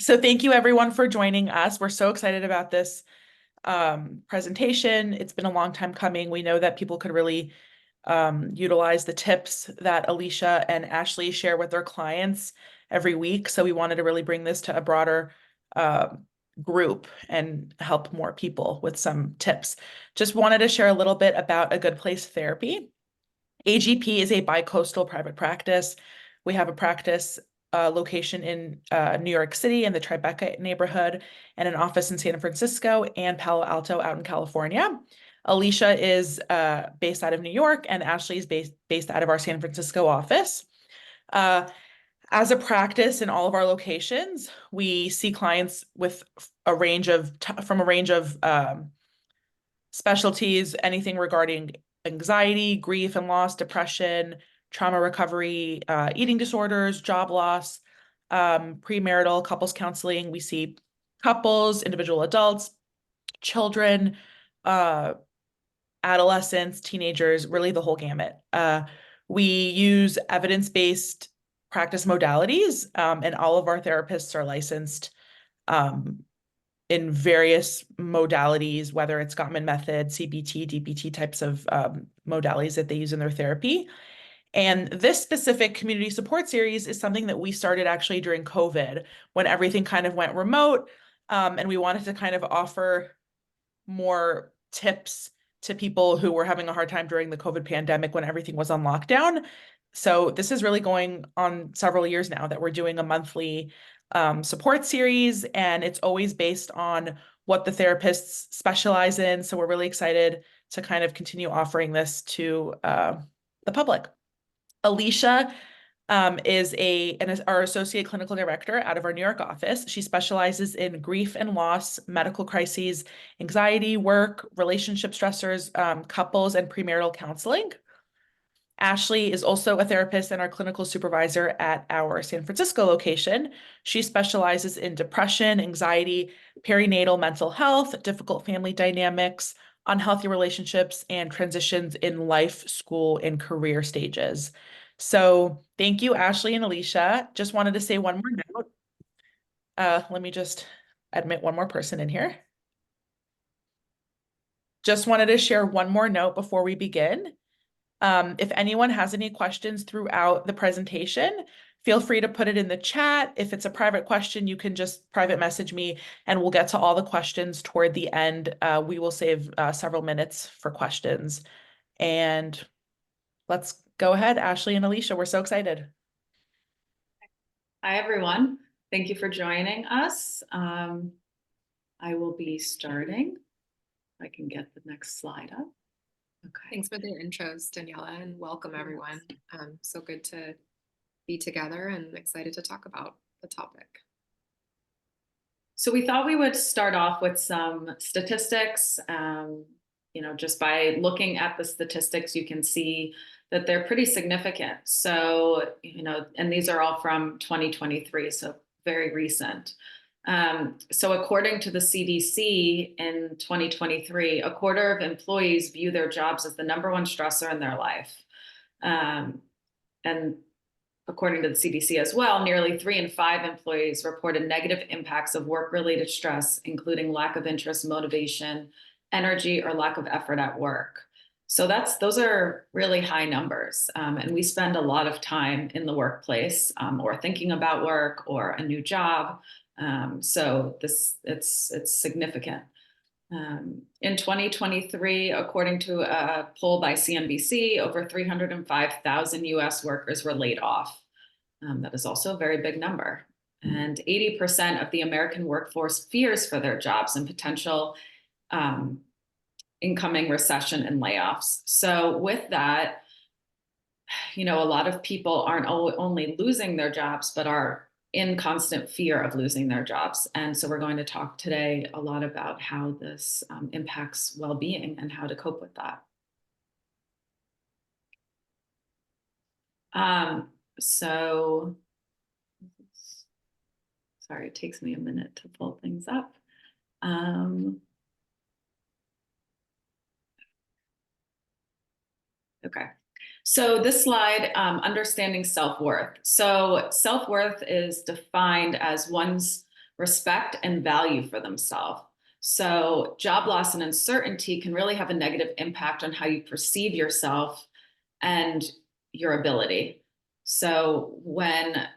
So thank you everyone for joining us. We're so excited about this presentation. It's been a long time coming. We know that people could really utilize the tips that Alysha and Ashli share with their clients every week. So we wanted to really bring this to a broader group and help more people with some tips. Just wanted to share a little bit about A Good Place Therapy. AGP is a bi-coastal private practice. We have a practice location in New York City in the Tribeca neighborhood, and an office in San Francisco and Palo Alto out in California. Alysha is based out of New York, and Ashli is based out of our San Francisco office. As a practice in all of our locations, we see clients with a range of specialties, anything regarding anxiety, grief and loss, depression, trauma recovery, eating disorders, job loss, premarital couples counseling. We see couples, individual adults, children, adolescents, teenagers, really the whole gamut. We use evidence-based practice modalities, and all of our therapists are licensed in various modalities, whether it's Gottman method, CBT, DBT types of modalities that they use in their therapy. And this specific community support series is something that we started actually during COVID, when everything kind of went remote. And we wanted to kind of offer more tips to people who were having a hard time during the COVID pandemic when everything was on lockdown. So this is really going on several years now that we're doing a monthly support series, and it's always based on what the therapists specialize in. So we're really excited to kind of continue offering this to the public. Alysha is our associate clinical director out of our New York office. She specializes in grief and loss, medical crises, anxiety, work, relationship stressors, couples, and premarital counseling. Ashli is also a therapist and our clinical supervisor at our San Francisco location. She specializes in depression, anxiety, perinatal mental health, difficult family dynamics, unhealthy relationships, and transitions in life, school, and career stages. So thank you, Ashli and Alysha. Just wanted to say one more note. Let me just admit one more person in here. Just wanted to share one more note before we begin. If anyone has any questions throughout the presentation, feel free to put it in the chat. If it's a private question, you can just private message me and we'll get to all the questions toward the end. We will save several minutes for questions. And let's go ahead, Ashli and Alysha. We're so excited. Hi, everyone. Thank you for joining us. I will be starting. If I can get the next slide up. Okay. Thanks for the intros, Daniela, and welcome everyone. So good to be together and excited to talk about the topic. So we thought we would start off with some statistics. Just by looking at the statistics, you can see that they're pretty significant. So, and these are all from 2023, so very recent. So according to the CDC in 2023, a quarter of employees view their jobs as the #1 stressor in their life. And according to the CDC as well, nearly 3 in 5 employees reported negative impacts of work-related stress, including lack of interest, motivation, energy, or lack of effort at work. So those are really high numbers. And we spend a lot of time in the workplace or thinking about work or a new job. So it's significant. In 2023, according to a poll by CNBC, over 305,000 US workers were laid off. That is also a very big number. And 80% of the American workforce fears for their jobs and potential incoming recession and layoffs. So with that, a lot of people aren't only losing their jobs, but are in constant fear of losing their jobs. And so we're going to talk today a lot about how this impacts well-being and how to cope with that. So, sorry, it takes me a minute to pull things up. Okay. So this slide, understanding self-worth. So self-worth is defined as one's respect, and value for themselves. So job loss and uncertainty can really have a negative impact on how you perceive yourself and your ability. So when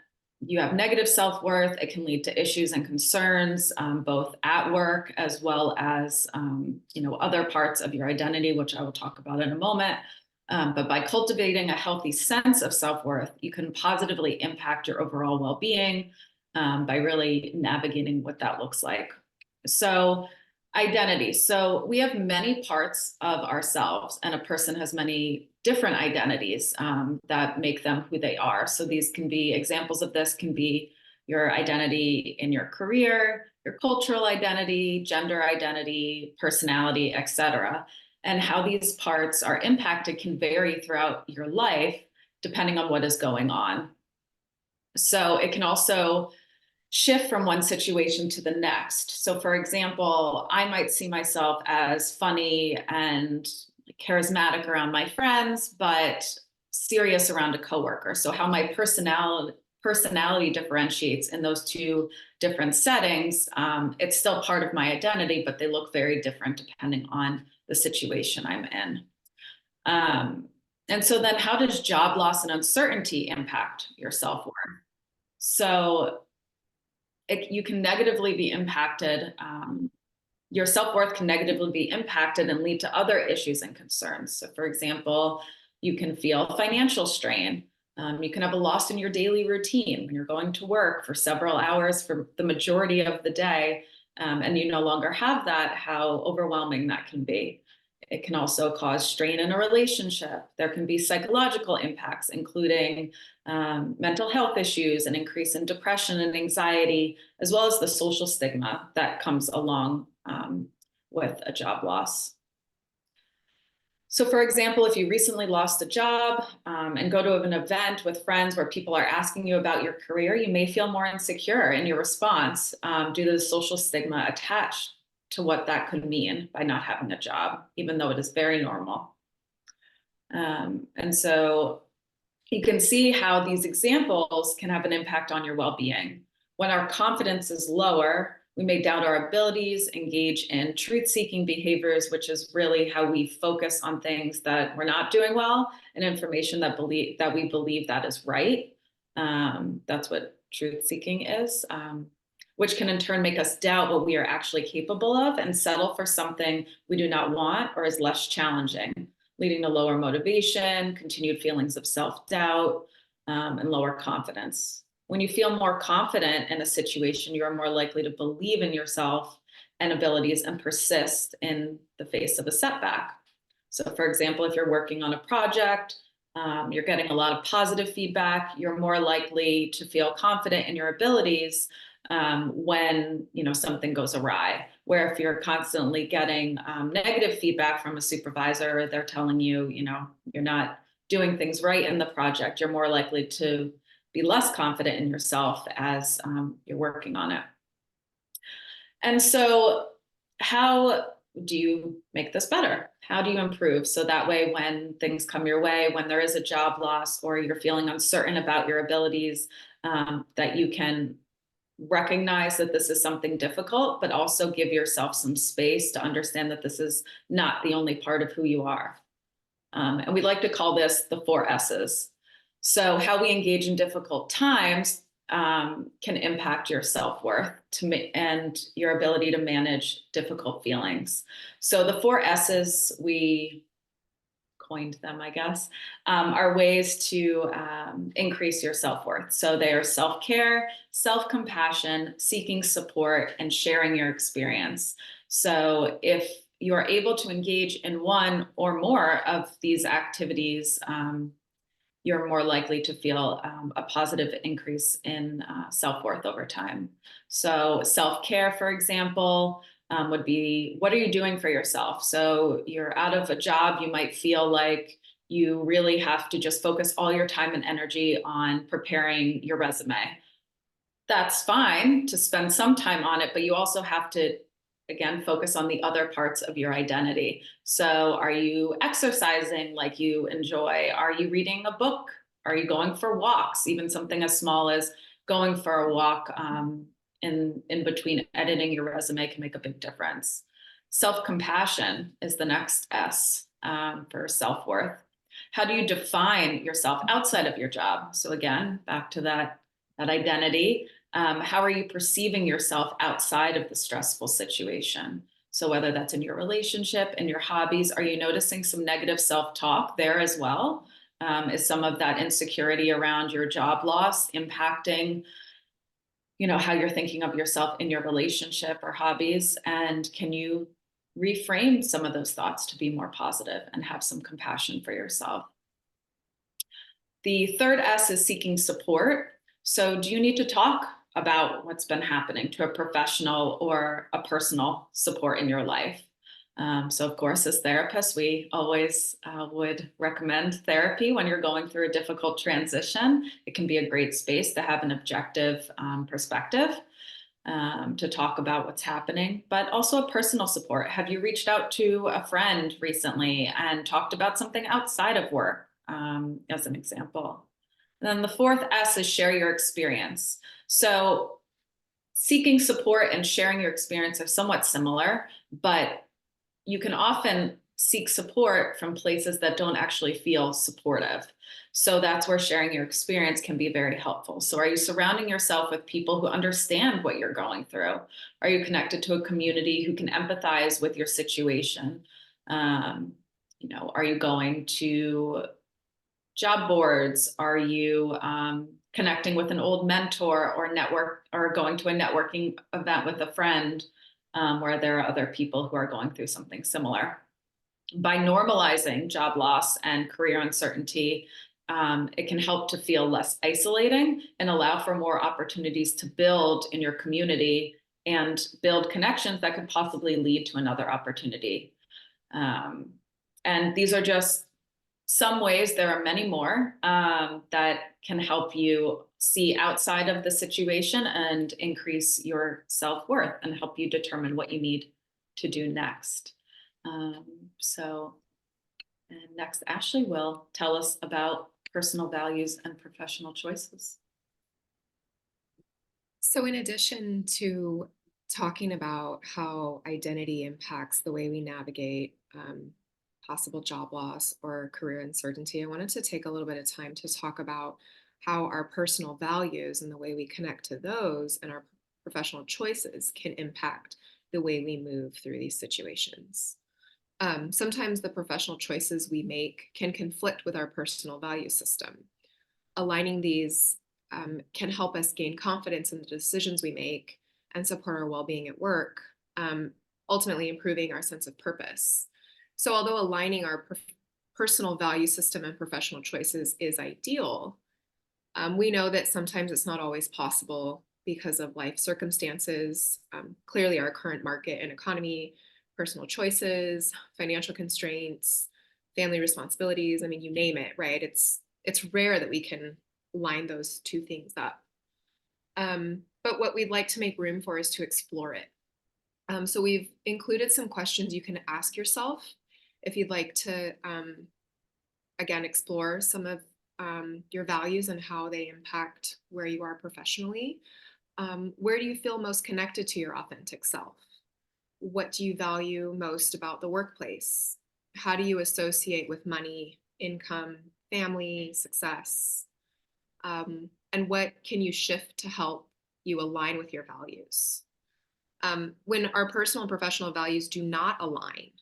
you have negative self-worth, it can lead to issues and concerns, both at work as well as other parts of your identity, which I will talk about in a moment. But by cultivating a healthy sense of self-worth, you can positively impact your overall well-being by really navigating what that looks like. So identity. So we have many parts of ourselves, and a person has many different identities that make them who they are. So these can be examples of this can be your identity in your career, your cultural identity, gender identity, personality, etc. And how these parts are impacted can vary throughout your life depending on what is going on. So it can also shift from one situation to the next. So for example, I might see myself as funny and charismatic around my friends, but serious around a coworker. So how my personality differentiates in those two different settings, it's still part of my identity, but they look very different depending on the situation I'm in. And so then how does job loss and uncertainty impact your self-worth? So you can negatively be impacted. Your self-worth can negatively be impacted and lead to other issues and concerns. So for example, you can feel financial strain. You can have a loss in your daily routine when you're going to work for several hours for the majority of the day, and you no longer have that, how overwhelming that can be. It can also cause strain in a relationship. There can be psychological impacts, including mental health issues, an increase in depression and anxiety, as well as the social stigma that comes along with a job loss. So for example, if you recently lost a job and go to an event with friends where people are asking you about your career, you may feel more insecure in your response due to the social stigma attached to what that could mean by not having a job, even though it is very normal. And so you can see how these examples can have an impact on your well-being. When our confidence is lower, we may doubt our abilities, engage in truth-seeking behaviors, which is really how we focus on things that we're not doing well and information that we believe that is right. That's what truth-seeking is, which can in turn make us doubt what we are actually capable of and settle for something we do not want or is less challenging, leading to lower motivation, continued feelings of self-doubt, and lower confidence. When you feel more confident in a situation, you are more likely to believe in yourself and abilities and persist in the face of a setback. So for example, if you're working on a project, you're getting a lot of positive feedback, you're more likely to feel confident in your abilities when something goes awry. Where if you're constantly getting negative feedback from a supervisor, they're telling you, you're not doing things right in the project, you're more likely to be less confident in yourself as you're working on it. And so how do you make this better? How do you improve? So that way, when things come your way, when there is a job loss or you're feeling uncertain about your abilities, that you can recognize that this is something difficult, but also give yourself some space to understand that this is not the only part of who you are. And we like to call this the 4 S's. So how we engage in difficult times can impact your self-worth and your ability to manage difficult feelings. So the 4 S's, we coined them, I guess, are ways to increase your self-worth. So they are self-care, self-compassion, seeking support, and sharing your experience. So if you are able to engage in one or more of these activities, you're more likely to feel a positive increase in self-worth over time. So self-care, for example, would be, what are you doing for yourself? So you're out of a job, you might feel like you really have to just focus all your time and energy on preparing your resume. That's fine to spend some time on it, but you also have to, again, focus on the other parts of your identity. So are you exercising like you enjoy? Are you reading a book? Are you going for walks? Even something as small as going for a walk in between editing your resume can make a big difference. Self-compassion is the next S for self-worth. How do you define yourself outside of your job? So again, back to that identity. How are you perceiving yourself outside of the stressful situation? So whether that's in your relationship, in your hobbies, are you noticing some negative self-talk there as well? Is some of that insecurity around your job loss impacting, how you're thinking of yourself in your relationship or hobbies? And can you reframe some of those thoughts to be more positive and have some compassion for yourself? The third S is seeking support. So do you need to talk about what's been happening to a professional or a personal support in your life? So of course, as therapists, we always would recommend therapy when you're going through a difficult transition. It can be a great space to have an objective perspective, to talk about what's happening, but also a personal support. Have you reached out to a friend recently and talked about something outside of work, as an example? And then the fourth S is share your experience. So seeking support and sharing your experience are somewhat similar, but you can often seek support from places that don't actually feel supportive. So that's where sharing your experience can be very helpful. So are you surrounding yourself with people who understand what you're going through? Are you connected to a community who can empathize with your situation? Are you going to job boards? Are you connecting with an old mentor or going to a networking event with a friend where there are other people who are going through something similar? By normalizing job loss and career uncertainty, it can help to feel less isolating and allow for more opportunities to build in your community and build connections that could possibly lead to another opportunity. And these are just some ways. There are many more that can help you see outside of the situation and increase your self-worth and help you determine what you need to do next. And next, Ashli will tell us about personal values and professional choices. So in addition to talking about how identity impacts the way we navigate possible job loss or career uncertainty, I wanted to take a little bit of time to talk about how our personal values and the way we connect to those and our professional choices can impact the way we move through these situations. Sometimes the professional choices we make can conflict with our personal value system. Aligning these can help us gain confidence in the decisions we make and support our well-being at work, ultimately improving our sense of purpose. So although aligning our personal value system and professional choices is ideal, we know that sometimes it's not always possible because of life circumstances, clearly our current market and economy, personal choices, financial constraints, family responsibilities. I mean, you name it, right? It's rare that we can line those two things up. But what we'd like to make room for is to explore it. So we've included some questions you can ask yourself if you'd like to, again, explore some of your values and how they impact where you are professionally. Where do you feel most connected to your authentic self? What do you value most about the workplace? How do you associate with money, income, family, success? And what can you shift to help you align with your values? When our personal and professional values do not align,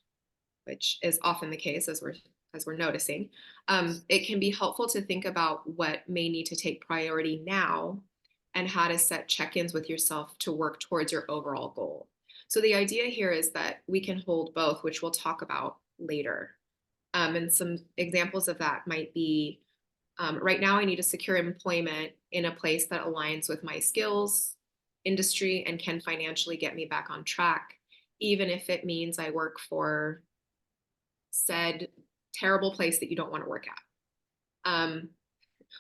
which is often the case as we're noticing, it can be helpful to think about what may need to take priority now and how to set check-ins with yourself to work towards your overall goal. So the idea here is that we can hold both, which we'll talk about later. And some examples of that might be, right now I need to secure employment in a place that aligns with my skills, industry, and can financially get me back on track, even if it means I work for said terrible place that you don't want to work at.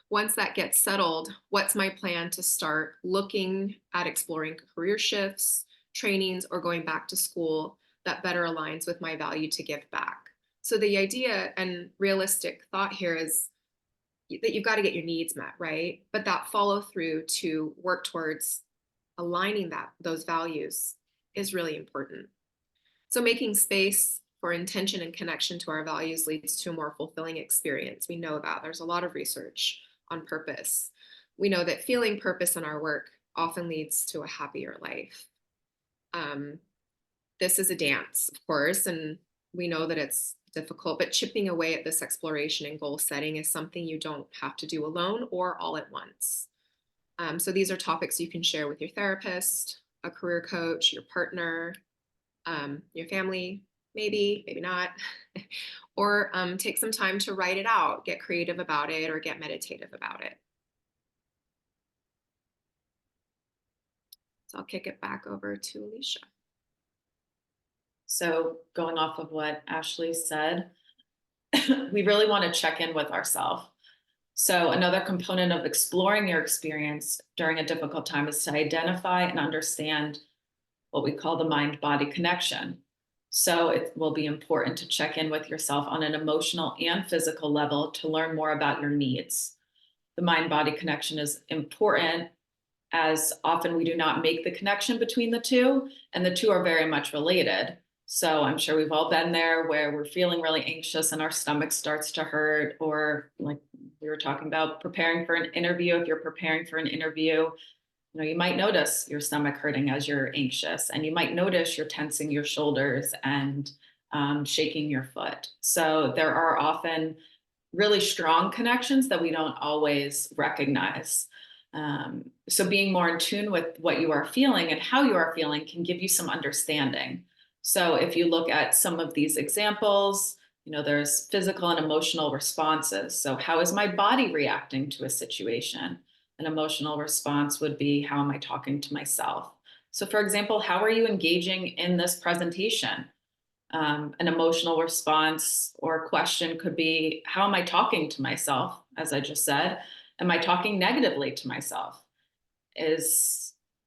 Once that gets settled, what's my plan to start looking at exploring career shifts, trainings, or going back to school that better aligns with my value to give back? So the idea and realistic thought here is that you've got to get your needs met, right? But that follow through to work towards aligning those values is really important. So making space for intention and connection to our values leads to a more fulfilling experience. We know that. There's a lot of research on purpose. We know that feeling purpose in our work often leads to a happier life. This is a dance, of course, and we know that it's difficult, but chipping away at this exploration and goal setting is something you don't have to do alone or all at once. So these are topics you can share with your therapist, a career coach, your partner, your family, maybe not, or take some time to write it out, get creative about it, or get meditative about it. So I'll kick it back over to Alysha. So going off of what Ashli said, we really want to check in with ourselves. So another component of exploring your experience during a difficult time is to identify and understand what we call the mind-body connection. So it will be important to check in with yourself on an emotional and physical level to learn more about your needs. The mind-body connection is important as often we do not make the connection between the two, and the two are very much related. So I'm sure we've all been there where we're feeling really anxious and our stomach starts to hurt, or like we were talking about preparing for an interview. If you're preparing for an interview, you might notice your stomach hurting as you're anxious, and you might notice you're tensing your shoulders and shaking your foot. So there are often really strong connections that we don't always recognize. So being more in tune with what you are feeling and how you are feeling can give you some understanding. So if you look at some of these examples, there's physical and emotional responses. So how is my body reacting to a situation? An emotional response would be, how am I talking to myself? So for example, how are you engaging in this presentation? An emotional response or question could be, how am I talking to myself? As I just said, am I talking negatively to myself?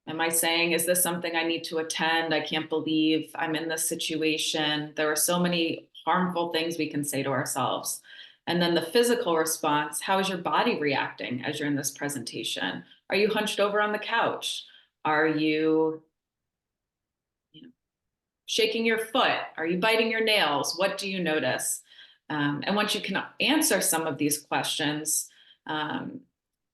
Am I saying, is this something I need to attend? I can't believe I'm in this situation. There are so many harmful things we can say to ourselves. And then the physical response, how is your body reacting as you're in this presentation? Are you hunched over on the couch? Are you shaking your foot? Are you biting your nails? What do you notice? And once you can answer some of these questions,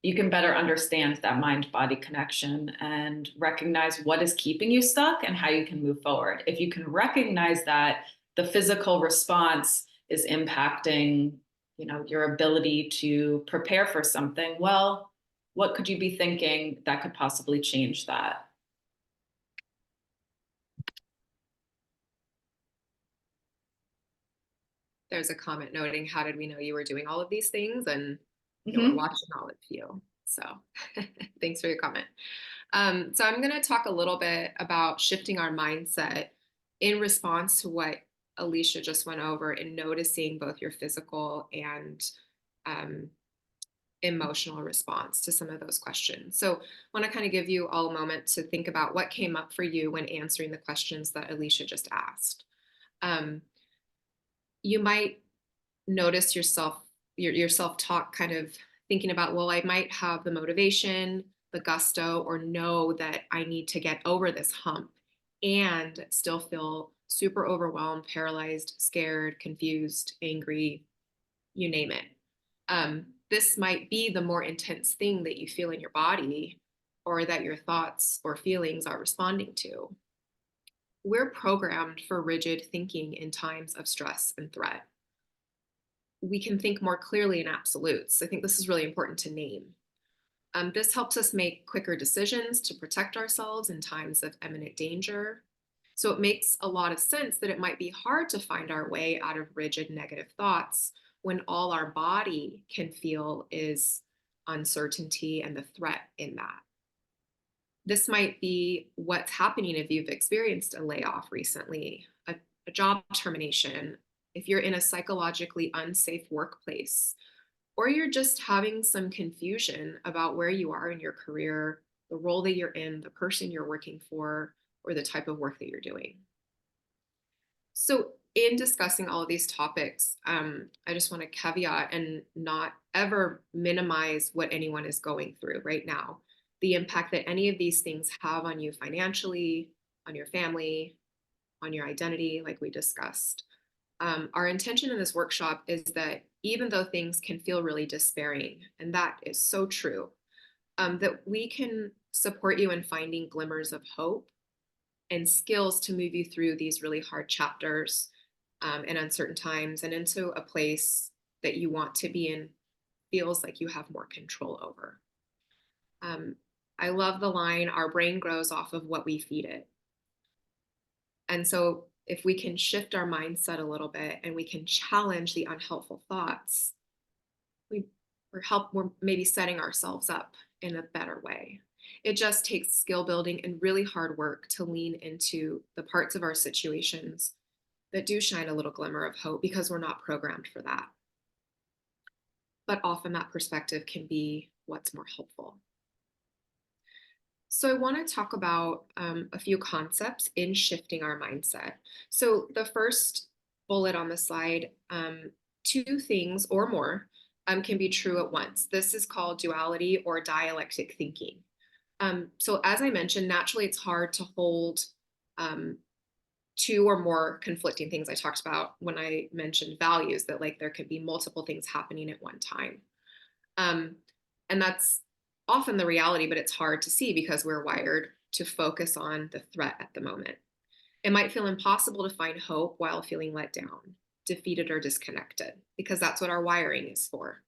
you can better understand that mind-body connection and recognize what is keeping you stuck and how you can move forward. If you can recognize that the physical response is impacting, your ability to prepare for something, well, what could you be thinking that could possibly change that? There's a comment noting, how did we know you were doing all of these things? And we're watching all of you. So thanks for your comment. So I'm going to talk a little bit about shifting our mindset in response to what Alysha just went over, and noticing both your physical and emotional response to some of those questions. So I want to kind of give you all a moment to think about what came up for you when answering the questions that Alysha just asked. You might notice your self-talk kind of thinking about, well, I might have the motivation, the gusto, or know that I need to get over this hump, and still feel super overwhelmed, paralyzed, scared, confused, angry, you name it. This might be the more intense thing that you feel in your body, or that your thoughts or feelings are responding to. We're programmed for rigid thinking in times of stress and threat. We can think more clearly in absolutes. I think this is really important to name. This helps us make quicker decisions to protect ourselves in times of imminent danger. So it makes a lot of sense that it might be hard to find our way out of rigid negative thoughts when all our body can feel is uncertainty and the threat in that. This might be what's happening if you've experienced a layoff recently, a job termination, if you're in a psychologically unsafe workplace, or you're just having some confusion about where you are in your career, the role that you're in, the person you're working for, or the type of work that you're doing. So in discussing all of these topics, I just want to caveat and not ever minimize what anyone is going through right now. the impact that any of these things have on you financially, on your family, on your identity, like we discussed. Our intention in this workshop is that even though things can feel really despairing, and that is so true, that we can support you in finding glimmers of hope and skills to move you through these really hard chapters and uncertain times and into a place that you want to be in, feels like you have more control over. I love the line, our brain grows off of what we feed it. And so if we can shift our mindset a little bit and we can challenge the unhelpful thoughts, we're maybe setting ourselves up in a better way. It just takes skill building and really hard work to lean into the parts of our situations that do shine a little glimmer of hope because we're not programmed for that. But often that perspective can be what's more helpful. So I want to talk about a few concepts in shifting our mindset. So the first bullet on the slide, two things or more can be true at once. This is called duality or dialectic thinking. So as I mentioned, naturally it's hard to hold two or more conflicting things. I talked about when I mentioned values, that like there could be multiple things happening at one time. And that's often the reality, but it's hard to see because we're wired to focus on the threat at the moment. It might feel impossible to find hope while feeling let down, defeated, or disconnected, because that's what our wiring is for.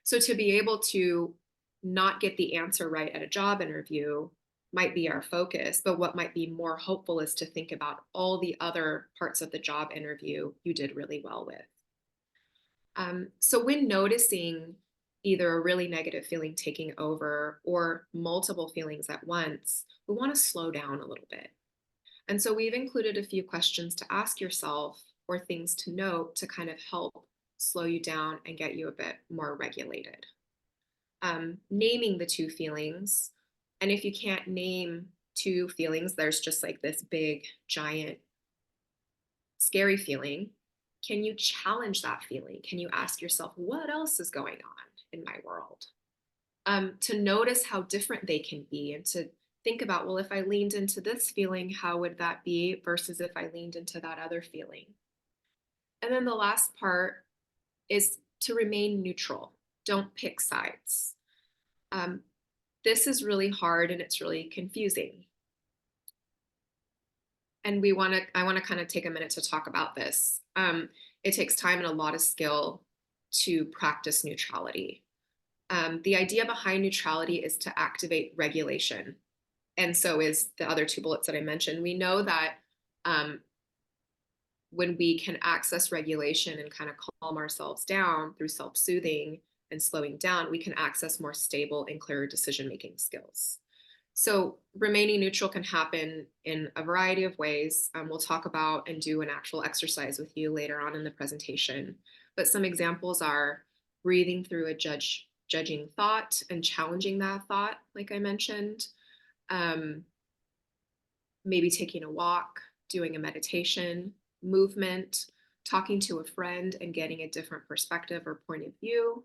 So to be able to not get the answer right at a job interview might be our focus, but what might be more hopeful is to think about all the other parts of the job interview you did really well with. So when noticing either a really negative feeling taking over or multiple feelings at once, we want to slow down a little bit. And so we've included a few questions to ask yourself or things to note to kind of help slow you down and get you a bit more regulated. Naming the two feelings. And if you can't name two feelings, there's just like this big, giant, scary feeling. Can you challenge that feeling? Can you ask yourself, what else is going on in my world? To notice how different they can be and to think about, well, if I leaned into this feeling, how would that be versus if I leaned into that other feeling? And then the last part is to remain neutral. Don't pick sides. This is really hard and it's really confusing. And I want to kind of take a minute to talk about this. It takes time and a lot of skill to practice neutrality. The idea behind neutrality is to activate regulation. And so is the other two bullets that I mentioned. We know that when we can access regulation and kind of calm ourselves down through self-soothing and slowing down, we can access more stable and clearer decision-making skills. So remaining neutral can happen in a variety of ways. We'll talk about and do an actual exercise with you later on in the presentation. But some examples are breathing through a judging thought and challenging that thought, like I mentioned. Maybe taking a walk, doing a meditation, movement, talking to a friend and getting a different perspective or point of view,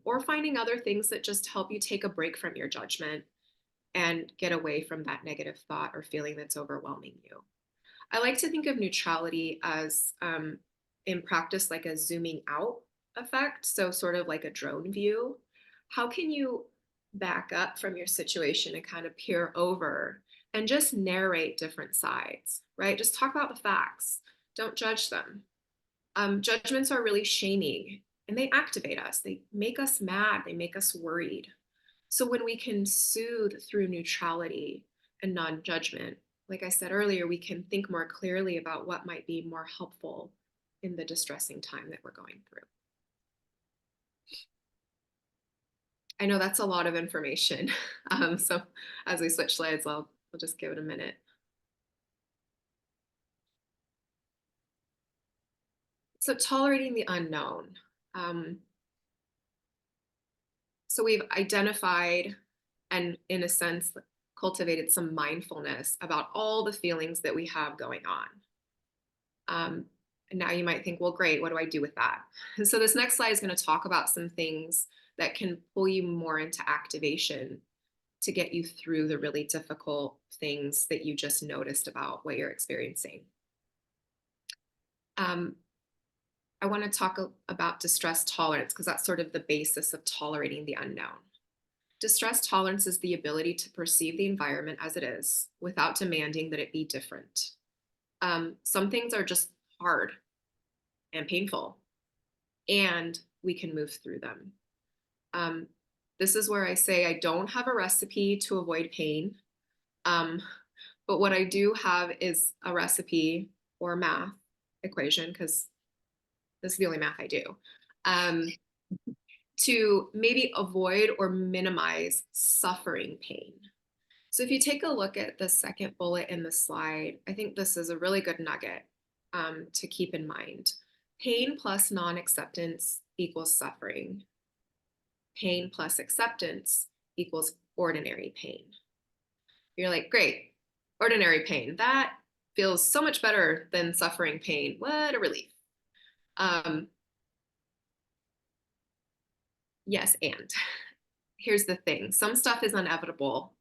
or finding other things that just help you take a break from your judgment and get away from that negative thought or feeling that's overwhelming you. I like to think of neutrality as, in practice, like a zooming out effect. So sort of like a drone view. How can you back up from your situation and kind of peer over and just narrate different sides, right? Just talk about the facts. Don't judge them. Judgments are really shaming and they activate us. They make us mad. They make us worried. So when we can soothe through neutrality and non-judgment, like I said earlier, we can think more clearly about what might be more helpful in the distressing time that we're going through. I know that's a lot of information. So as we switch slides, I'll just give it a minute. So tolerating the unknown. So we've identified and in a sense cultivated some mindfulness about all the feelings that we have going on. And now you might think, well, great, what do I do with that? And so this next slide is going to talk about some things that can pull you more into activation to get you through the really difficult things that you just noticed about what you're experiencing. I want to talk about distress tolerance because that's sort of the basis of tolerating the unknown. Distress tolerance is the ability to perceive the environment as it is without demanding that it be different. Some things are just hard and painful, and we can move through them. This is where I say I don't have a recipe to avoid pain, but what I do have is a recipe or math equation, because this is the only math I do, to maybe avoid or minimize suffering pain. So if you take a look at the second bullet in the slide, I think this is a really good nugget to keep in mind. Pain plus non-acceptance equals suffering. Pain plus acceptance equals ordinary pain. You're like, great, ordinary pain. That feels so much better than suffering pain. What a relief. Yes, and here's the thing. Some stuff is inevitable,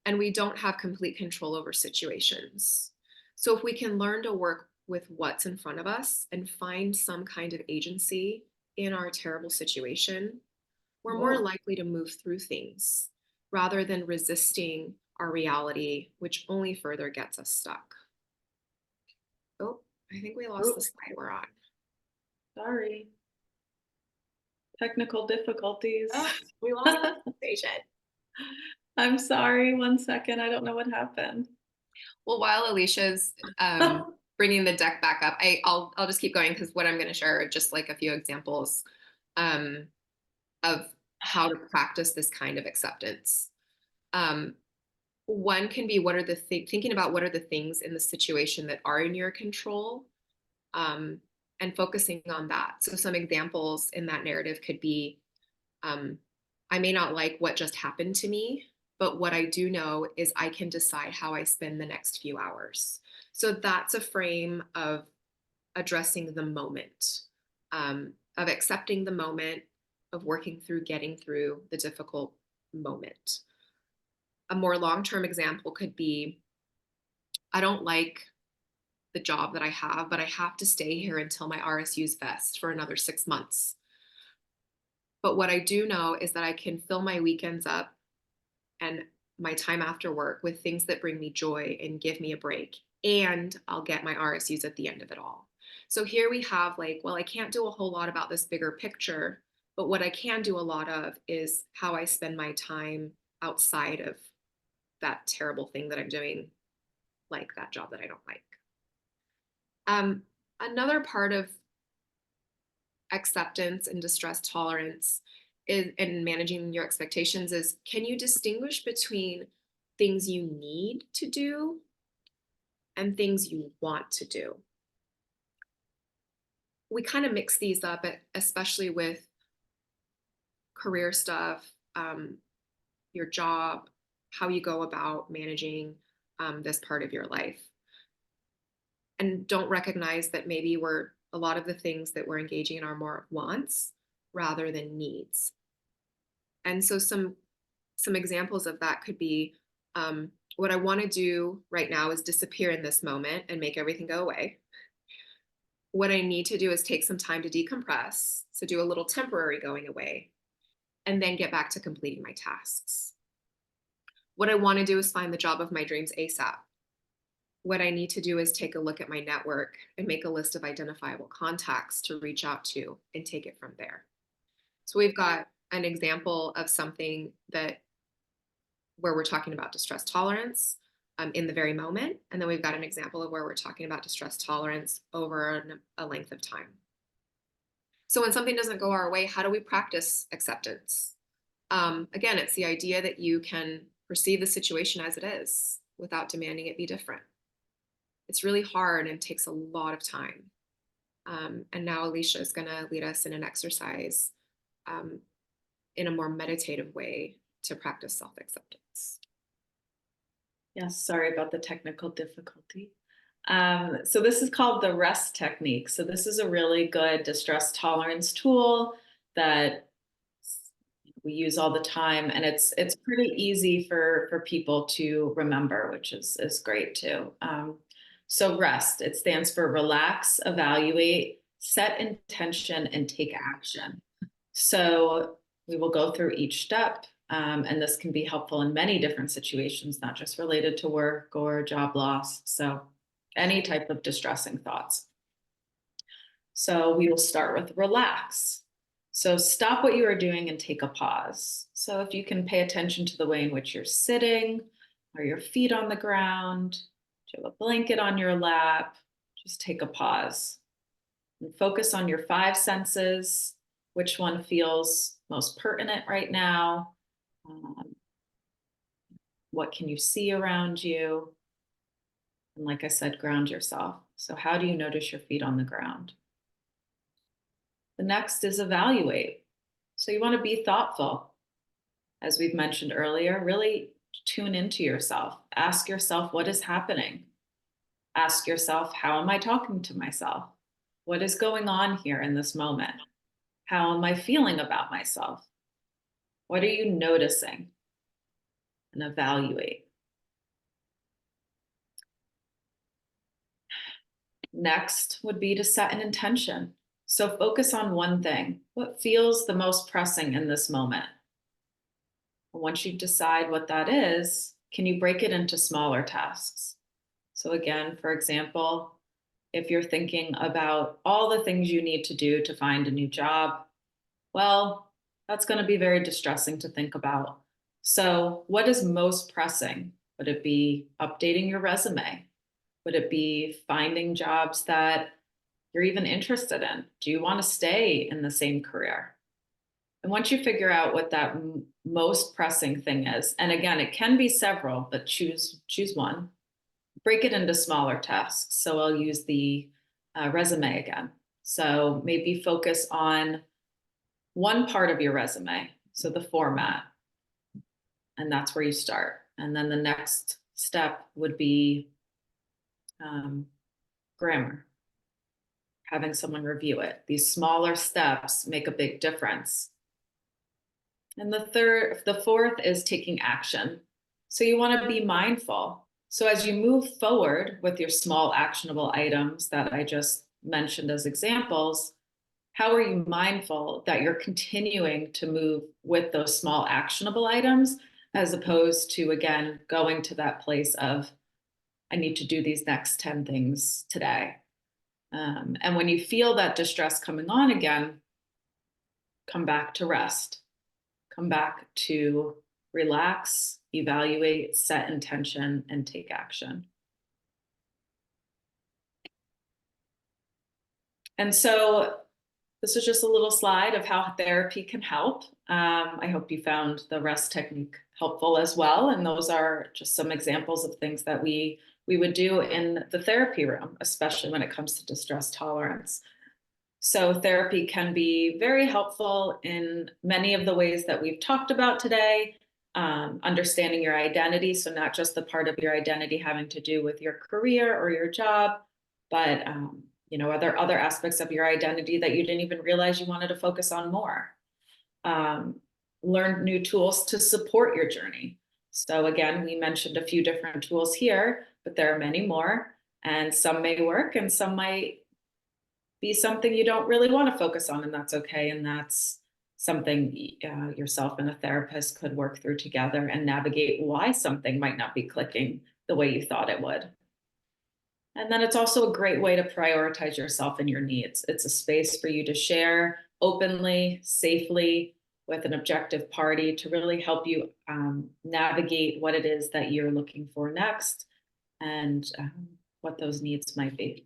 and we don't have complete control over situations. So if we can learn to work with what's in front of us and find some kind of agency in our terrible situation, we're more likely to move through things rather than resisting our reality, which only further gets us stuck. Oh, I think we lost the slide we're on. Sorry. Technical difficulties. Oh, we lost the station. I'm sorry, 1 second. I don't know what happened. Well, while Alysha's bringing the deck back up, I'll just keep going because what I'm going to share are just like a few examples of how to practice this kind of acceptance. One can be thinking about what are the things in the situation that are in your control, and focusing on that. So some examples in that narrative could be, I may not like what just happened to me, but what I do know is I can decide how I spend the next few hours. So that's a frame of addressing the moment, of accepting the moment, of working through getting through the difficult moment. A more long-term example could be, I don't like the job that I have, but I have to stay here until my RSU's vest for another 6 months. But what I do know is that I can fill my weekends up and my time after work with things that bring me joy and give me a break, and I'll get my RSUs at the end of it all. So here we have like, well, I can't do a whole lot about this bigger picture, but what I can do a lot of is how I spend my time outside of that terrible thing that I'm doing, like that job that I don't like. Another part of acceptance and distress tolerance and managing your expectations is, can you distinguish between things you need to do and things you want to do? We kind of mix these up, especially with career stuff, your job, how you go about managing this part of your life. And don't recognize that maybe a lot of the things that we're engaging in are more wants rather than needs. And so some examples of that could be, what I want to do right now is disappear in this moment and make everything go away. What I need to do is take some time to decompress, so do a little temporary going away, and then get back to completing my tasks. What I want to do is find the job of my dreams ASAP. What I need to do is take a look at my network and make a list of identifiable contacts to reach out to and take it from there. So we've got an example of something where we're talking about distress tolerance in the very moment. And then we've got an example of where we're talking about distress tolerance over a length of time. So when something doesn't go our way, how do we practice acceptance? Again, it's the idea that you can perceive the situation as it is without demanding it be different. It's really hard and takes a lot of time. And now Alysha is going to lead us in an exercise in a more meditative way to practice self-acceptance. Yes, sorry about the technical difficulty. So this is called the REST technique. So this is a really good distress tolerance tool that we use all the time, and it's pretty easy for people to remember, which is great too. So rest, it stands for relax, evaluate, set intention, and take action. So we will go through each step, and this can be helpful in many different situations, not just related to work or job loss. So any type of distressing thoughts. So we will start with relax. So stop what you are doing and take a pause. So if you can pay attention to the way in which you're sitting, are your feet on the ground? Do you have a blanket on your lap? Just take a pause and focus on your five senses. Which one feels most pertinent right now? What can you see around you? And like I said, ground yourself. So how do you notice your feet on the ground? The next is evaluate. So you want to be thoughtful. As we've mentioned earlier, really tune into yourself. Ask yourself, what is happening? Ask yourself, how am I talking to myself? What is going on here in this moment? How am I feeling about myself? What are you noticing? And evaluate. Next would be to set an intention. So focus on one thing. What feels the most pressing in this moment? Once you decide what that is, can you break it into smaller tasks? So again, for example, if you're thinking about all the things you need to do to find a new job, well, that's going to be very distressing to think about. So what is most pressing? Would it be updating your resume? Would it be finding jobs that you're even interested in? Do you want to stay in the same career? And once you figure out what that most pressing thing is, and again, it can be several, but choose one, break it into smaller tasks. So I'll use the resume again. So maybe focus on one part of your resume, so the format, and that's where you start. And then the next step would be grammar, having someone review it. These smaller steps make a big difference. And the fourth is taking action. So you want to be mindful. So as you move forward with your small actionable items that I just mentioned as examples, how are you mindful that you're continuing to move with those small actionable items, as opposed to, again, going to that place of, I need to do these next 10 things today. And when you feel that distress coming on again, come back to rest. Come back to relax, evaluate, set intention, and take action. And so this is just a little slide of how therapy can help. I hope you found the rest technique helpful as well. And those are just some examples of things that we would do in the therapy room, especially when it comes to distress tolerance. So therapy can be very helpful in many of the ways that we've talked about today. Understanding your identity, so not just the part of your identity having to do with your career or your job, but are there other aspects of your identity that you didn't even realize you wanted to focus on more? Learn new tools to support your journey. So again, we mentioned a few different tools here, but there are many more, and some may work and some might be something you don't really want to focus on, and that's okay. And that's something yourself and a therapist could work through together and navigate why something might not be clicking the way you thought it would. And then it's also a great way to prioritize yourself and your needs. It's a space for you to share openly, safely, with an objective party to really help you navigate what it is that you're looking for next and what those needs might be.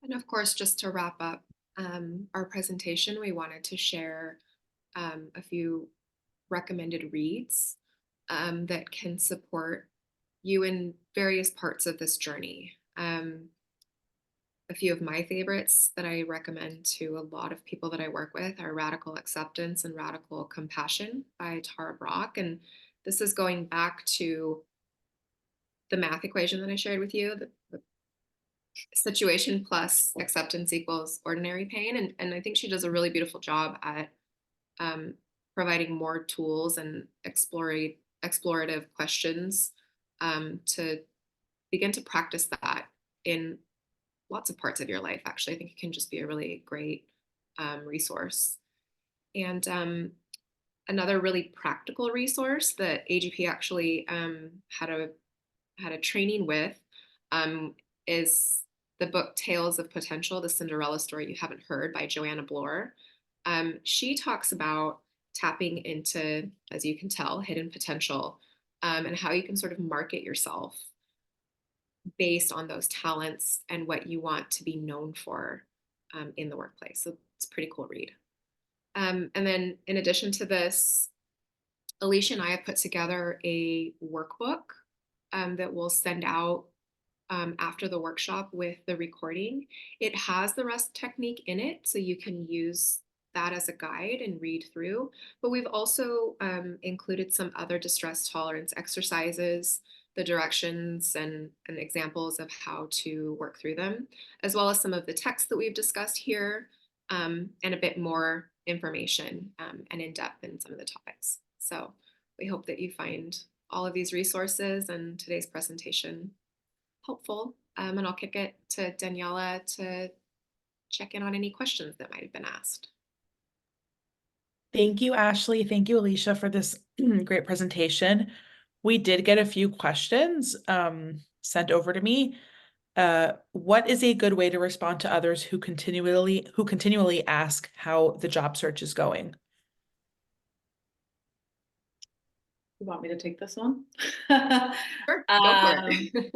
And of course, just to wrap up our presentation, we wanted to share a few recommended reads that can support you in various parts of this journey. A few of my favorites that I recommend to a lot of people that I work with are Radical Acceptance and Radical Compassion by Tara Brach. And this is going back to the math equation that I shared with you, the situation plus acceptance equals ordinary pain. And I think she does a really beautiful job at um, providing more tools and explorative questions to begin to practice that in lots of parts of your life. Actually, I think it can just be a really great resource. And another really practical resource that AGP actually had a training with um, is the book Tales of Potential: The Cinderella Story You Haven't Heard by Joanna Bloor. She talks about tapping into, as you can tell, hidden potential, and how you can sort of market yourself based on those talents and what you want to be known for in the workplace. So it's a pretty cool read. And then in addition to this, Alysha and I have put together a workbook that we'll send out after the workshop with the recording. It has the rest technique in it, so you can use that as a guide and read through. But we've also included some other distress tolerance exercises, the directions and examples of how to work through them, as well as some of the text that we've discussed here, and a bit more information and in depth in some of the topics. So we hope that you find all of these resources and today's presentation helpful. And I'll kick it to Daniela to check in on any questions that might have been asked. Thank you, Ashli. Thank you, Alysha, for this great presentation. We did get a few questions sent over to me. What is a good way to respond to others who continually ask how the job search is going? You want me to take this one? Sure, go for it.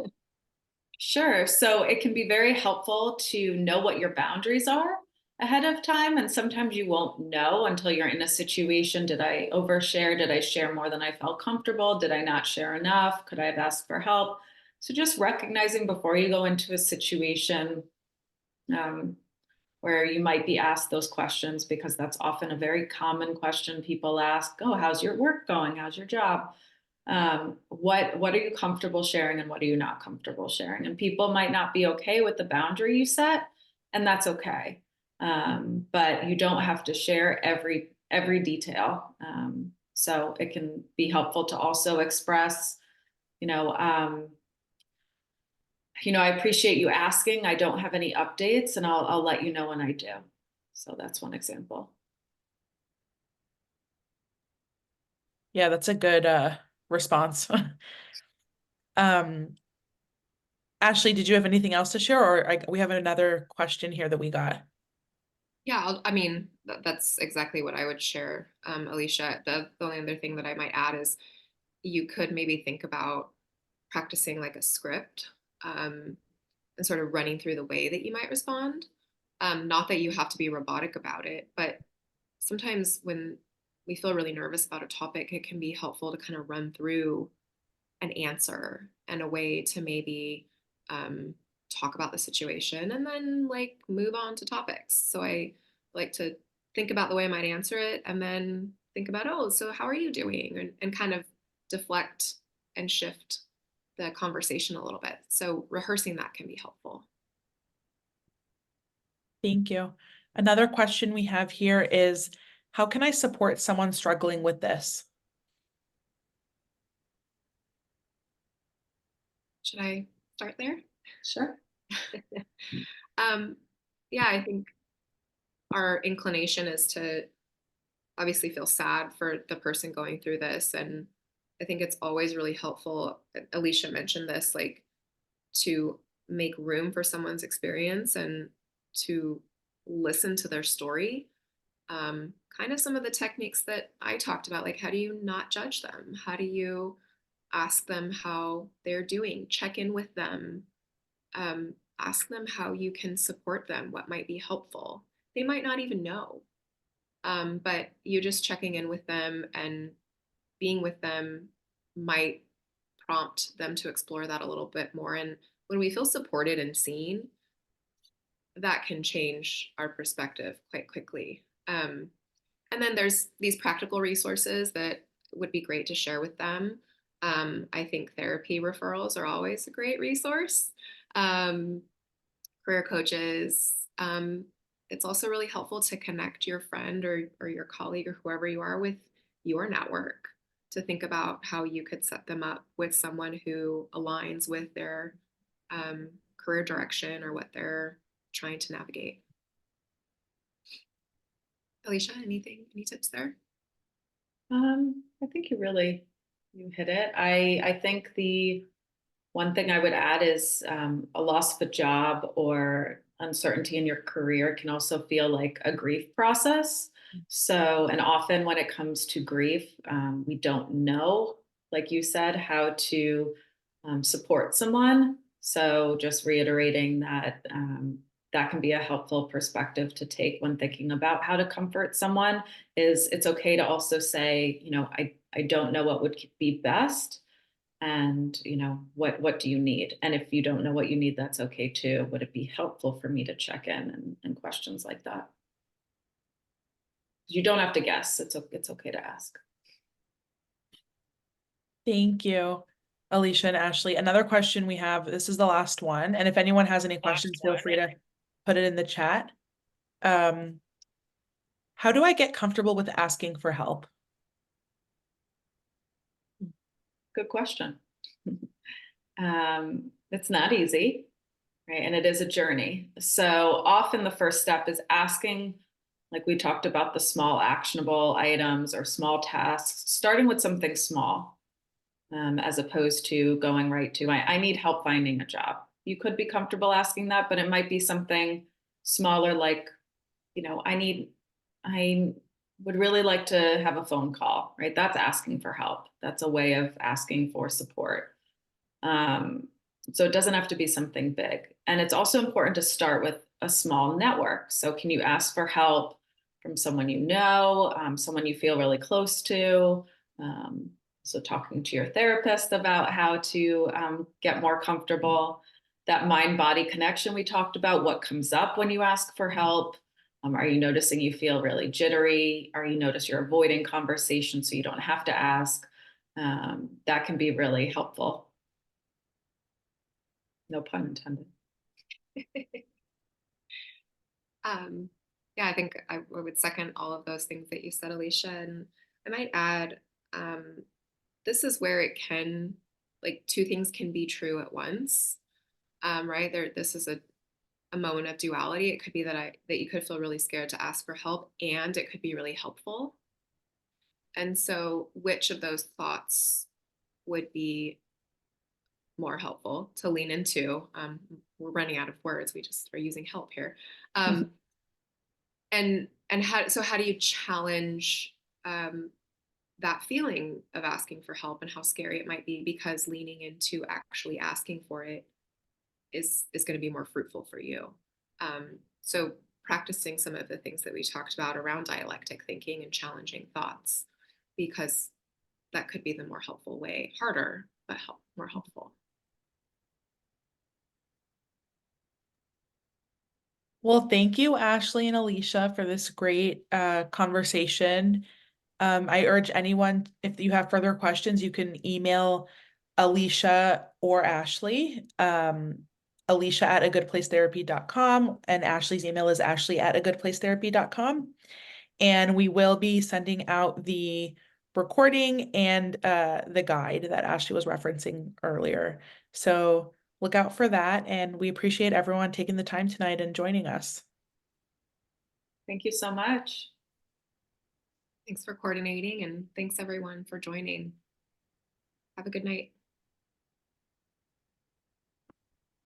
Sure. So it can be very helpful to know what your boundaries are ahead of time. And sometimes you won't know until you're in a situation. Did I overshare? Did I share more than I felt comfortable? Did I not share enough? Could I have asked for help? So just recognizing before you go into a situation where you might be asked those questions, because that's often a very common question people ask. Oh, how's your work going? How's your job? What are you comfortable sharing and what are you not comfortable sharing? And people might not be okay with the boundary you set, and that's okay. But you don't have to share every detail. So it can be helpful to also express, I appreciate you asking. I don't have any updates, and I'll let you know when I do. So that's one example. Yeah, that's a good response. Ashli, did you have anything else to share, or we have another question here that we got? Yeah, that's exactly what I would share, Alysha. The only other thing that I might add is you could maybe think about practicing like a script and sort of running through the way that you might respond. Not that you have to be robotic about it, but sometimes when we feel really nervous about a topic, it can be helpful to kind of run through an answer and a way to maybe talk about the situation and then like move on to topics. So I like to think about the way I might answer it and then think about, oh, so how are you doing? And kind of deflect and shift the conversation a little bit. So rehearsing that can be helpful. Thank you. Another question we have here is, how can I support someone struggling with this? Should I start there? Sure. um, yeah, I think our inclination is to obviously feel sad for the person going through this. And I think it's always really helpful. Alysha mentioned this, like to make room for someone's experience and to listen to their story. Kind of some of the techniques that I talked about, like how do you not judge them? How do you ask them how they're doing? Check in with them. Ask them how you can support them, what might be helpful. They might not even know, but you just checking in with them and being with them might prompt them to explore that a little bit more. And when we feel supported and seen, that can change our perspective quite quickly. And then there's these practical resources that would be great to share with them. I think therapy referrals are always a great resource. career coaches. It's also really helpful to connect your friend or your colleague or whoever you are with your network, to think about how you could set them up with someone who aligns with their career direction or what they're trying to navigate. Alysha, any tips there? I think you hit it. I think the one thing I would add is a loss of a job or uncertainty in your career can also feel like a grief process. So, and often when it comes to grief, we don't know, like you said, how to support someone. So, just reiterating that that can be a helpful perspective to take when thinking about how to comfort someone. Is it's okay to also say, I don't know what would be best, and what do you need, and if you don't know what you need, that's okay too. Would it be helpful for me to check in, and questions like that? You don't have to guess. It's okay to ask. Thank you, Alysha and Ashli. Another question we have, this is the last one, and if anyone has any questions, feel free to put it in the chat. How do I get comfortable with asking for help? Good question. It's not easy, right? And it is a journey. So often the first step is asking, like we talked about, the small actionable items or small tasks, starting with something small, as opposed to going right to, I need help finding a job. You could be comfortable asking that, but it might be something smaller, like, I would really like to have a phone call, right? That's asking for help. That's a way of asking for support. So it doesn't have to be something big. And it's also important to start with a small network. So can you ask for help from someone you know, someone you feel really close to? So talking to your therapist about how to get more comfortable. That mind-body connection we talked about, what comes up when you ask for help? Are you noticing you feel really jittery? Are you notice you're avoiding conversation so you don't have to ask? That can be really helpful. No pun intended. Yeah, I think I would second all of those things that you said, Alysha. And I might add, this is where it can, like, two things can be true at once. Right there, this is a moment of duality. It could be that you could feel really scared to ask for help, and it could be really helpful. And so, which of those thoughts would be more helpful to lean into? We're running out of words. We just are using help here. And how do you challenge that feeling of asking for help and how scary it might be, because leaning into actually asking for it is going to be more fruitful for you. So practicing some of the things that we talked about around dialectic thinking and challenging thoughts, because that could be the more helpful way. Harder, but more helpful. Well, thank you, Ashli and Alysha, for this great conversation. I urge anyone, if you have further questions, you can email Alysha or Ashli. Alysha at agoodplacetherapy.com, and Ashli's email is ashli@agoodplacetherapy.com. And we will be sending out the recording and the guide that Ashli was referencing earlier. So look out for that, and we appreciate everyone taking the time tonight and joining us. Thank you so much. Thanks for coordinating, and thanks everyone for joining. Have a good night.